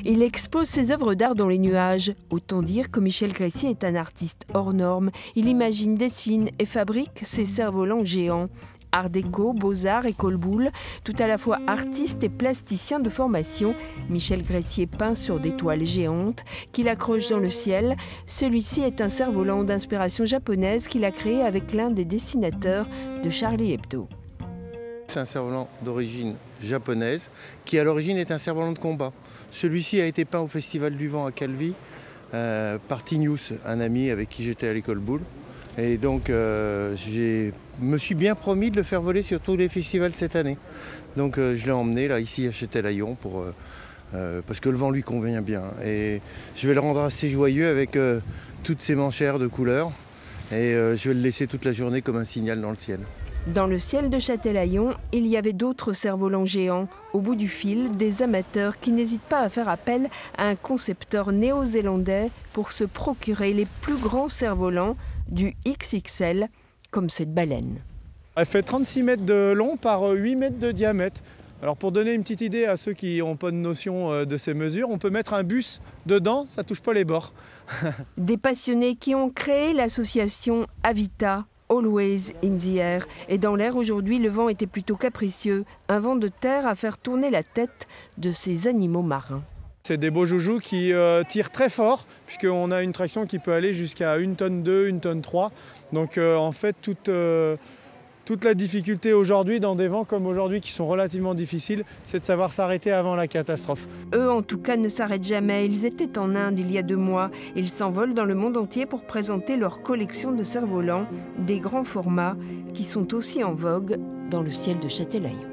Il expose ses œuvres d'art dans les nuages. Autant dire que Michel Gressier est un artiste hors norme. Il imagine, dessine et fabrique ses cerfs-volants géants. Art déco, beaux-arts, école Boulle, tout à la fois artiste et plasticien de formation, Michel Gressier peint sur des toiles géantes qu'il accroche dans le ciel. Celui-ci est un cerf-volant d'inspiration japonaise qu'il a créé avec l'un des dessinateurs de Charlie Hebdo. C'est un cerf-volant d'origine japonaise qui à l'origine est un cerf-volant de combat. Celui-ci a été peint au Festival du Vent à Calvi par Tinius, un ami avec qui j'étais à l'école Boulle. Et donc je me suis bien promis de le faire voler sur tous les festivals cette année. Donc je l'ai emmené là ici à Châtelaillon parce que le vent lui convient bien. Et je vais le rendre assez joyeux avec toutes ses manchères de couleurs. Et je vais le laisser toute la journée comme un signal dans le ciel. Dans le ciel de Châtelaillon, il y avait d'autres cerfs-volants géants. Au bout du fil, des amateurs qui n'hésitent pas à faire appel à un concepteur néo-zélandais pour se procurer les plus grands cerfs-volants du XXL, comme cette baleine. Elle fait 36 mètres de long par 8 mètres de diamètre. Alors pour donner une petite idée à ceux qui n'ont pas de notion de ces mesures, on peut mettre un bus dedans, ça ne touche pas les bords. Des passionnés qui ont créé l'association Avita, Always in the Air. Et dans l'air aujourd'hui, le vent était plutôt capricieux, un vent de terre à faire tourner la tête de ces animaux marins. C'est des beaux joujoux qui tirent très fort, puisqu'on a une traction qui peut aller jusqu'à 1 tonne 2, 1 tonne 3. Donc en fait, toute la difficulté aujourd'hui dans des vents comme aujourd'hui qui sont relativement difficiles, c'est de savoir s'arrêter avant la catastrophe. Eux en tout cas ne s'arrêtent jamais. Ils étaient en Inde il y a 2 mois. Ils s'envolent dans le monde entier pour présenter leur collection de cerfs-volants, des grands formats qui sont aussi en vogue dans le ciel de Châtelaillon.